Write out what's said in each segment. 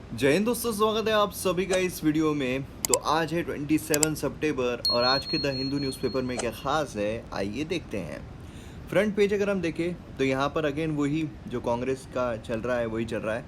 जय हिंद दोस्तों, स्वागत है आप सभी का इस वीडियो में। तो आज है 27 सितंबर और आज के द हिंदू न्यूज़पेपर में क्या खास है, आइए देखते हैं। फ्रंट पेज अगर हम देखें तो यहाँ पर अगेन वही जो कांग्रेस का चल रहा है वही चल रहा है।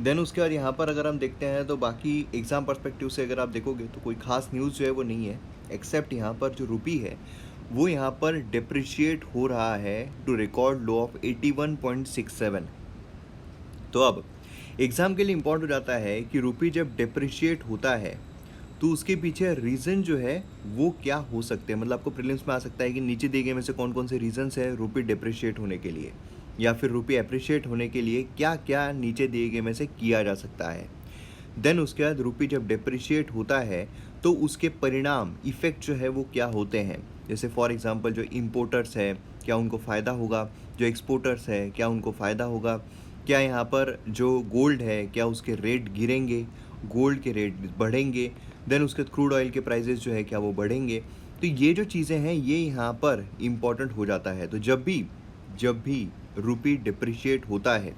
देन उसके बाद यहाँ पर अगर हम देखते हैं तो बाकी एग्ज़ाम पर्सपेक्टिव से अगर आप देखोगे तो कोई खास न्यूज़ जो है वो नहीं है, एक्सेप्ट यहाँ पर जो रुपी है वो यहाँ पर डिप्रिशिएट हो रहा है टू रिकॉर्ड लो ऑफ 81.67। तो अब एग्ज़ाम के लिए इम्पॉर्टेंट हो जाता है कि रुपी जब डिप्रिशिएट होता है तो उसके पीछे रीज़न जो है वो क्या हो सकते हैं। मतलब आपको प्रीलिम्स में आ सकता है कि नीचे दिए गए में से कौन कौन से रीजंस है रुपी डिप्रिशिएट होने के लिए, या फिर रुपी अप्रिशिएट होने के लिए क्या क्या नीचे दिए गए में से किया जा सकता है। देन उसके बाद रुपी जब डिप्रिशिएट होता है तो उसके परिणाम इफ़ेक्ट जो है वो क्या होते हैं। जैसे फॉर एग्जांपल जो इम्पोर्टर्स है क्या उनको फ़ायदा होगा, जो एक्सपोर्टर्स है क्या उनको फ़ायदा होगा, क्या यहाँ पर जो गोल्ड है क्या उसके रेट गिरेंगे, गोल्ड के रेट बढ़ेंगे, देन उसके क्रूड ऑयल के प्राइजेस जो है क्या वो बढ़ेंगे। तो ये जो चीज़ें हैं ये यहाँ पर इम्पॉर्टेंट हो जाता है। तो जब भी रुपी डिप्रिशिएट होता है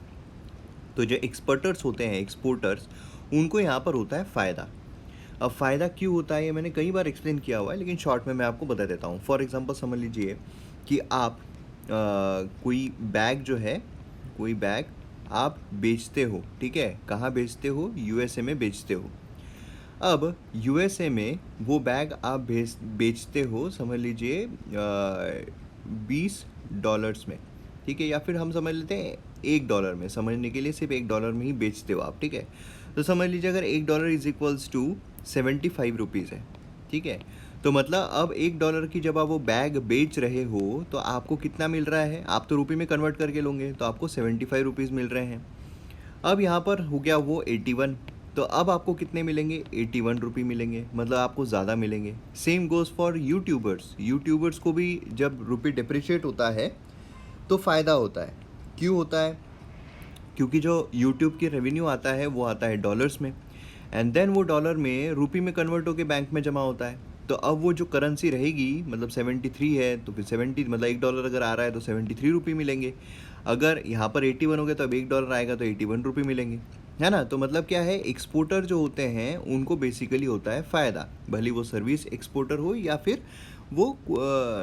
तो जो एक्सपर्टर्स होते हैं, एक्सपोर्टर्स, उनको यहाँ पर होता है फ़ायदा। अब फ़ायदा क्यों होता है ये मैंने कई बार एक्सप्लेन किया हुआ है, लेकिन शॉर्ट में मैं आपको बता देता हूँ। फॉर एग्जांपल समझ लीजिए कि आप कोई बैग जो है, कोई बैग आप बेचते हो, ठीक है, कहाँ बेचते हो, यूएसए में बेचते हो। अब यूएसए में वो बैग आप बेचते हो, समझ लीजिए $20 में, ठीक है, या फिर हम समझ लेते हैं $1 में, समझने के लिए सिर्फ $1 में ही बेचते हो आप, ठीक है। तो समझ लीजिए अगर $1 इज इक्वल्स टू 75 रुपीज़ है, ठीक है। तो मतलब अब $1 की जब आप वो बैग बेच रहे हो तो आपको कितना मिल रहा है, आप तो रुपये में कन्वर्ट करके लोगे तो आपको 75 रुपीज़ मिल रहे हैं। अब यहाँ पर हो गया वो 81, तो अब आपको कितने मिलेंगे, 81 रुपये मिलेंगे, मतलब आपको ज़्यादा मिलेंगे। सेम गोज़ फॉर यूट्यूबर्स को भी जब रुपये डिप्रिशिएट होता है तो फ़ायदा होता है। क्यों होता है, क्योंकि जो यूट्यूब की रेवेन्यू आता है वो आता है डॉलर्स में, एंड देन वो डॉलर में रुपये में कन्वर्ट होकर बैंक में जमा होता है। तो अब वो जो करेंसी रहेगी, मतलब 73 है तो फिर 70, मतलब $1 अगर आ रहा है तो 73 रुपये मिलेंगे। अगर यहाँ पर 81 हो गया तो अब $1 आएगा तो 81 रुपये मिलेंगे, है ना। तो मतलब क्या है, एक्सपोर्टर जो होते हैं उनको बेसिकली होता है फ़ायदा, भले वो सर्विस एक्सपोर्टर हो या फिर वो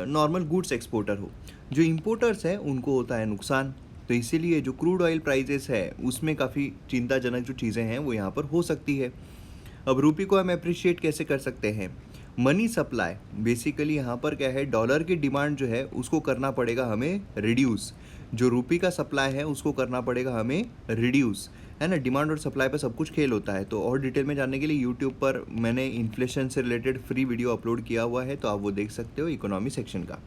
नॉर्मल गुड्स एक्सपोर्टर हो। जो इम्पोर्टर्स हैं उनको होता है नुकसान। तो इसीलिए जो क्रूड ऑयल प्राइजेस है उसमें काफ़ी चिंताजनक जो चीज़ें हैं वो यहाँ पर हो सकती है। अब रुपये को हम अप्रिशिएट कैसे कर सकते हैं, मनी सप्लाई, बेसिकली यहाँ पर क्या है, डॉलर की डिमांड जो है उसको करना पड़ेगा हमें रिड्यूस, जो रुपये का सप्लाई है उसको करना पड़ेगा हमें रिड्यूस, है ना। डिमांड और सप्लाई पर सब कुछ खेल होता है। तो और डिटेल में जानने के लिए यूट्यूब पर मैंने इन्फ्लेशन से रिलेटेड फ्री वीडियो अपलोड किया हुआ है, तो आप वो देख सकते हो, इकोनॉमी सेक्शन का।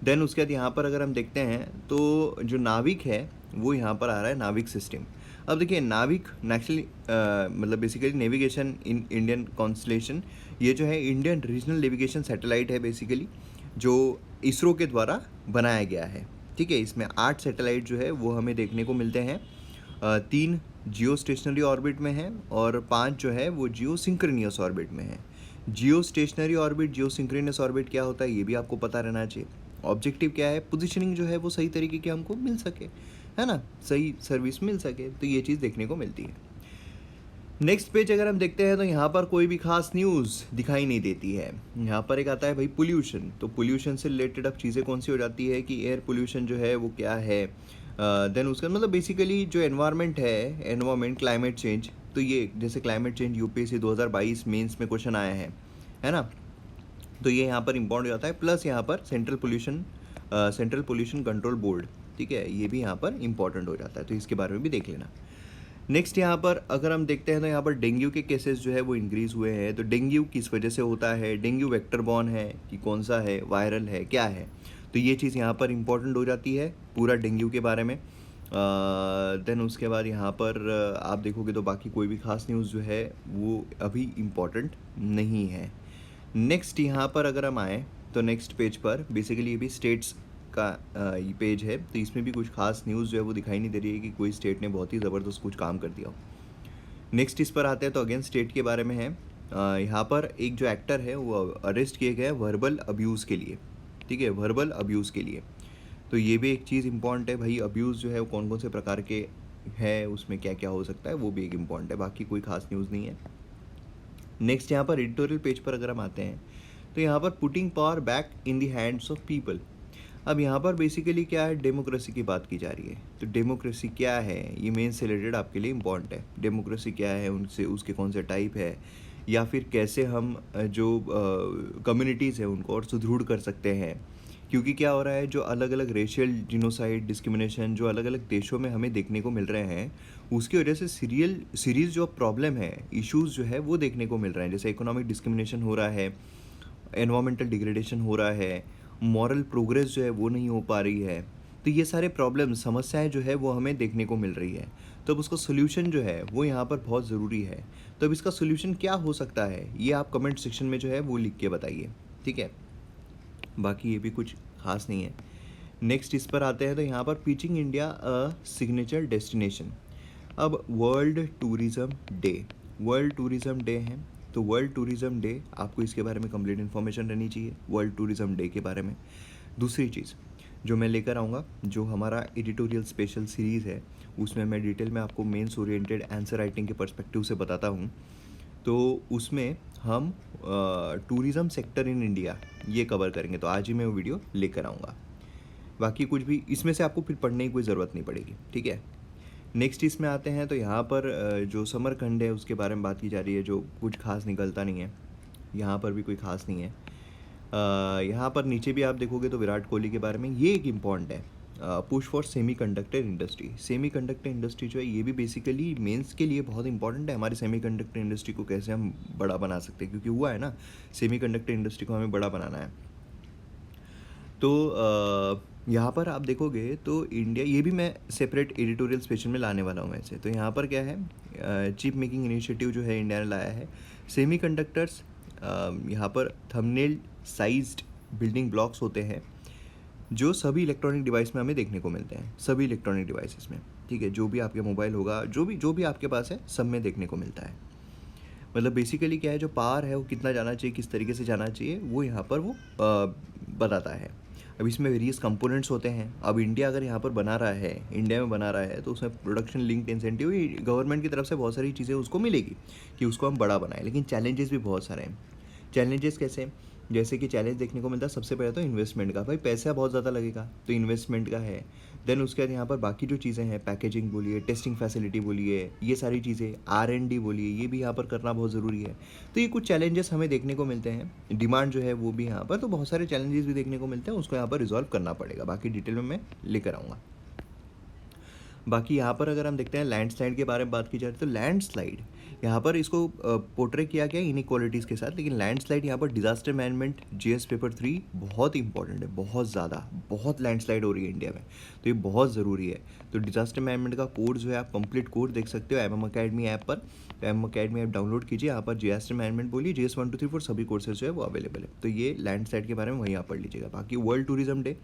देन उसके बाद यहाँ पर अगर हम देखते हैं तो जो नाविक है वो यहाँ पर आ रहा है, नाविक सिस्टम। अब देखिए नाविक नेचुरली मतलब basically navigation in Indian constellation, ये जो है इंडियन रीजनल नेविगेशन सैटेलाइट है बेसिकली, जो इसरो के द्वारा बनाया गया है, ठीक है। इसमें 8 सैटेलाइट जो है वो हमें देखने को मिलते हैं। 3 जियो स्टेशनरी ऑर्बिट में है और 5 जो है वो जियो सिंक्रोनियस ऑर्बिट में है। जियो स्टेशनरी ऑर्बिट, जियो सिंक्रोनस ऑर्बिट क्या होता है ये भी आपको पता रहना चाहिए। ऑब्जेक्टिव क्या है, पोजीशनिंग जो है वो सही तरीके की हमको मिल सके, है ना, सही सर्विस मिल सके, तो ये चीज़ देखने को मिलती है। नेक्स्ट पेज अगर हम देखते हैं तो यहाँ पर कोई भी खास न्यूज़ दिखाई नहीं देती है। यहाँ पर एक आता है भाई पोल्यूशन, तो पोल्यूशन से रिलेटेड अब चीज़ें कौन सी हो जाती है कि एयर पोल्यूशन जो है वो क्या है। देन उसका मतलब बेसिकली जो एनवायरनमेंट है, एनवायरनमेंट, क्लाइमेट चेंज, तो ये जैसे क्लाइमेट चेंज यूपीएससी 2022 मेंस में क्वेश्चन आया है ना। तो ये यहाँ पर इम्पॉर्टेंट हो जाता है। प्लस यहाँ पर सेंट्रल पोल्यूशन कंट्रोल बोर्ड, ठीक है, ये भी यहाँ पर इम्पॉर्टेंट हो जाता है, तो इसके बारे में भी देख लेना। नेक्स्ट यहाँ पर अगर हम देखते हैं तो यहाँ पर डेंगू के केसेस जो है वो इंक्रीज़ हुए हैं। तो डेंगू किस वजह से होता है, डेंगू वेक्टर बॉर्न है कि कौन सा है, वायरल है, क्या है, तो ये चीज़ यहाँ पर इम्पॉर्टेंट हो जाती है पूरा डेंगू के बारे में। देन उसके बाद यहाँ पर आप देखोगे तो बाकी कोई भी खास न्यूज़ जो है वो अभी इम्पॉर्टेंट नहीं है। नेक्स्ट यहाँ पर अगर हम आएँ तो नेक्स्ट पेज पर बेसिकली ये भी स्टेट्स का ये पेज है, तो इसमें भी कुछ खास न्यूज़ जो है वो दिखाई नहीं दे रही है कि कोई स्टेट ने बहुत ही ज़बरदस्त कुछ काम कर दिया हो। नेक्स्ट इस पर आते हैं तो अगेन स्टेट के बारे में है। यहाँ पर एक जो एक्टर है वो अरेस्ट किए गए वर्बल अब्यूज़ के लिए, ठीक है, वर्बल अब्यूज़ के लिए। तो ये भी एक चीज़ इंपॉर्टेंट है भाई, अब्यूज़ जो है वो कौन कौन से प्रकार के है उसमें क्या क्या हो सकता है वो भी एक इम्पॉर्टेंट है, बाकी कोई खास न्यूज़ नहीं है। नेक्स्ट यहाँ पर एडिटोरियल पेज पर अगर हम आते हैं तो यहाँ पर putting power back in the hands of people. अब यहाँ पर बेसिकली क्या है, डेमोक्रेसी की बात की जा रही है। तो डेमोक्रेसी क्या है, ये मेन से रिलेटेड आपके लिए इम्पॉर्टेंट है। डेमोक्रेसी क्या है, उनसे उसके कौन से टाइप है, या फिर कैसे हम जो कम्युनिटीज़ है उनको और सुदृढ़ कर सकते हैं। क्योंकि क्या हो रहा है, जो अलग अलग रेशियल जिनोसाइड डिस्क्रिमिनेशन जो अलग अलग देशों में हमें देखने को मिल रहे हैं, उसकी वजह से सीरीज़ जो प्रॉब्लम है, इश्यूज़ जो है वो देखने को मिल रहे हैं। जैसे इकोनॉमिक डिस्क्रिमिनेशन हो रहा है, एनवायरमेंटल डिग्रेडेशन हो रहा है, मॉरल प्रोग्रेस जो है वो नहीं हो पा रही है। तो ये सारे प्रॉब्लम समस्याएं जो है वो हमें देखने को मिल रही है। तो अब उसका सोल्यूशन जो है वो यहाँ पर बहुत ज़रूरी है। तो अब इसका सोल्यूशन क्या हो सकता है, ये आप कमेंट सेक्शन में जो है वो लिख के बताइए, ठीक है। बाकी ये भी कुछ खास नहीं है। नेक्स्ट इस पर आते हैं तो यहाँ पर पिचिंग इंडिया अ सिग्नेचर डेस्टिनेशन। अब वर्ल्ड टूरिज़्म डे है। तो वर्ल्ड टूरिज़्म डे, आपको इसके बारे में कंप्लीट इन्फॉर्मेशन रहनी चाहिए वर्ल्ड टूरिज़्म डे के बारे में। दूसरी चीज़ जो मैं लेकर आऊँगा, जो हमारा एडिटोरियल स्पेशल सीरीज़ है, उसमें मैं डिटेल में आपको मेंस ओरिएंटेड आंसर राइटिंग के पर्सपेक्टिव से बताता हूँ। तो उसमें हम टूरिज़्म सेक्टर इन इंडिया ये कवर करेंगे। तो आज ही मैं वो वीडियो लेकर आऊँगा। बाकी कुछ भी इसमें से आपको फिर पढ़ने की कोई ज़रूरत नहीं पड़ेगी, ठीक है। नेक्स्ट इसमें आते हैं तो यहाँ पर जो समरकंड है उसके बारे में बात की जा रही है, जो कुछ खास निकलता नहीं है। यहाँ पर भी कोई खास नहीं है। यहाँ पर नीचे भी आप देखोगे तो विराट कोहली के बारे में ये एक इम्पॉर्टेंट है, push for semiconductor industry. Semiconductor industry जो है ये भी बेसिकली मेंस के लिए बहुत इंपॉर्टेंट है। हमारी सेमीकंडक्टर इंडस्ट्री को कैसे हम बड़ा बना सकते हैं, क्योंकि हुआ है ना, सेमीकंडक्टर इंडस्ट्री को हमें बड़ा बनाना है। तो यहाँ पर आप देखोगे तो इंडिया, ये भी मैं सेपरेट एडिटोरियल स्पेशल में लाने वाला हूँ वैसे। तो यहाँ पर क्या है, चिप मेकिंग इनिशिएटिव जो है इंडिया ने लाया है। सेमीकंडक्टर्स, यहाँ पर थंबनेल साइज्ड बिल्डिंग ब्लॉक्स होते हैं जो सभी इलेक्ट्रॉनिक डिवाइस में हमें देखने को मिलते हैं, सभी इलेक्ट्रॉनिक डिवाइसेस में, ठीक है। जो भी आपके मोबाइल होगा, जो भी आपके पास है, सब में देखने को मिलता है। मतलब बेसिकली क्या है, जो पावर है वो कितना जाना चाहिए, किस तरीके से जाना चाहिए, वो यहाँ पर वो बताता है। अब इसमें वेरियस कंपोनेंट्स होते हैं। अब इंडिया अगर यहाँ पर बना रहा है, इंडिया में बना रहा है, तो उसमें प्रोडक्शन लिंक्ड इंसेंटिव गवर्नमेंट की तरफ से बहुत सारी चीज़ें उसको मिलेगी कि उसको हम बड़ा बनाएं। लेकिन चैलेंजेस भी बहुत सारे हैं। चैलेंजेस कैसे, जैसे कि चैलेंज देखने को मिलता है सबसे पहले तो इन्वेस्टमेंट का। भाई पैसा बहुत ज़्यादा लगेगा, तो इन्वेस्टमेंट का है। देन उसके बाद यहाँ पर बाकी जो चीज़ें हैं, पैकेजिंग बोलिए, टेस्टिंग फैसिलिटी बोलिए, ये सारी चीज़ें, R&D बोलिए, ये भी यहाँ पर करना बहुत ज़रूरी है। तो ये कुछ चैलेंजेस हमें देखने को मिलते हैं। डिमांड जो है वो भी यहाँ पर, तो बहुत सारे चैलेंजेस भी देखने को मिलते हैं, उसको यहाँ पर रिजॉल्व करना पड़ेगा। बाकी डिटेल में मैं लेकर आऊँगा। बाकी यहाँ पर अगर हम देखते हैं लैंडस्लाइड के बारे में बात की जाए तो लैंडस्लाइड यहाँ पर इसको पोर्ट्रे किया गया इनइक्वालिटीज़ के साथ। लेकिन लैंडस्लाइड यहाँ पर डिज़ास्टर मैनेजमेंट GS पेपर 3 बहुत इंपॉर्टेंट है, बहुत ज़्यादा, बहुत लैंडस्लाइड हो रही है इंडिया में, तो ये बहुत ज़रूरी है। तो डिज़ास्टर मैनेजमेंट का कोड जो है, आप कंप्लीट कोड देख सकते हो MM अकेडमी ऐप पर। तो MM अकेडमी ऐप डाउनलोड कीजिए, यहाँ पर डिज़ास्टर मैनेजमेंट बोलिए, GS 1 2 3 4 सभी कोर्सेज जो है वो अवेलेबल है। तो ये लैंडस्लाइड के बारे में वहीं आप पढ़ लीजिएगा। बाकी वर्ल्ड टूरिज्म डे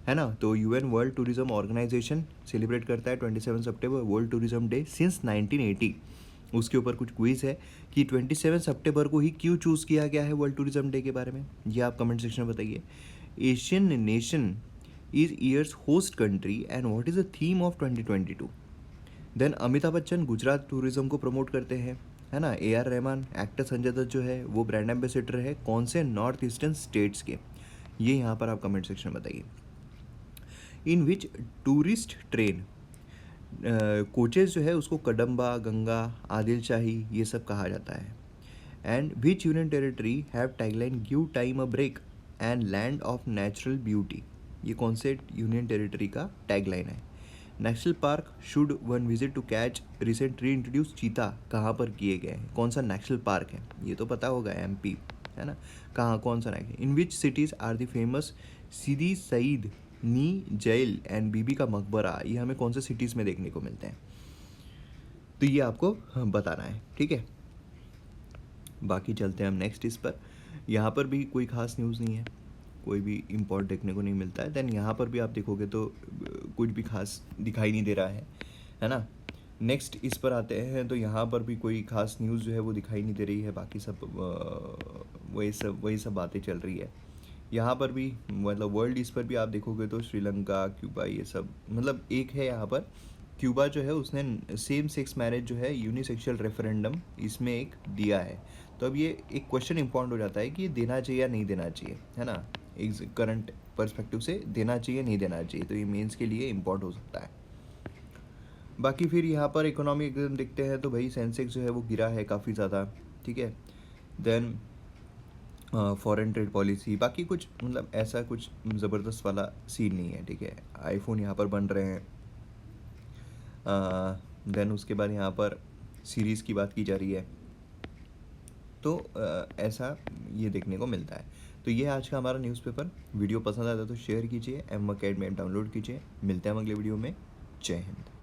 है ना, तो UN world tourism organisation celebrate करता है 27 सितंबर वर्ल्ड टूरिज्म डे सिंस 1980। उसके ऊपर कुछ क्विज़ है कि 27 सितंबर को ही क्यों चूज़ किया गया है वर्ल्ड टूरिज्म डे के बारे में, ये आप कमेंट सेक्शन में बताइए। Asian nation is years host country and what is the theme of 2022। Then Amitabh Bachchan Gujarat tourism को प्रमोट करते हैं, है ना। AR रहमान, एक्टर संजय दत्त जो है वो ब्रांड एम्बेसडर है कौन से नॉर्थ ईस्टर्न स्टेट्स के, ये यहाँ पर आप कमेंट सेक्शन में बताइए। इन विच टूरिस्ट ट्रेन, कोचेज़ जो है उसको कदम्बा, गंगा, आदिल शाही ये सब कहा जाता है। And which union territory have tagline give time a break and land of natural beauty, ये कौन से यूनियन टेरिटरी का टैगलाइन है। National park should one visit to catch recent reintroduce cheetah, कहाँ पर किए गए हैं, कौन सा नेशनल पार्क है, ये तो पता होगा MP, है ना। कहाँ, कौन सा national. In which cities are the famous Sidi Saiyyed नी जेल एंड बीबी का मकबरा, ये हमें कौन से सिटीज़ में देखने को मिलते हैं, तो ये आपको बताना है, ठीक है। बाकी चलते हैं हम नेक्स्ट इस पर। यहाँ पर भी कोई ख़ास न्यूज़ नहीं है, कोई भी इम्पोर्ट देखने को नहीं मिलता है। देन यहाँ पर भी आप देखोगे तो कुछ भी खास दिखाई नहीं दे रहा है ना। नेक्स्ट इस पर आते हैं तो यहाँ पर भी कोई खास न्यूज़ जो है वो दिखाई नहीं दे रही है। बाकी सब वही सब बातें चल रही है। यहाँ पर भी मतलब वर्ल्ड इस पर भी आप देखोगे तो श्रीलंका, क्यूबा, ये सब मतलब एक है यहाँ पर क्यूबा जो है उसने सेम सेक्स मैरिज जो है यूनिसेक्सुअल रेफरेंडम इसमें एक दिया है। तो अब ये एक क्वेश्चन इम्पॉर्टेंट हो जाता है कि ये देना चाहिए या नहीं देना चाहिए, है ना। एक करंट पर्सपेक्टिव से देना चाहिए नहीं देना चाहिए, तो ये मेंस के लिए इम्पोर्टेंट हो सकता है। बाकी फिर यहाँ पर इकोनॉमी एकदम देखते हैं तो भाई सेंसेक्स जो है वो गिरा है काफ़ी ज़्यादा, ठीक है। देन फॉरेन ट्रेड पॉलिसी, बाकी कुछ मतलब ऐसा कुछ ज़बरदस्त वाला सीन नहीं है, ठीक है। आईफोन यहाँ पर बन रहे हैं। देन उसके बाद यहाँ पर सीरीज़ की बात की जा रही है, तो ऐसा ये देखने को मिलता है। तो ये आज का हमारा न्यूज़पेपर। वीडियो पसंद आता है तो शेयर कीजिए, एम अकेडमी ऐप डाउनलोड कीजिए। मिलते हैं हम अगले वीडियो में। जय हिंद।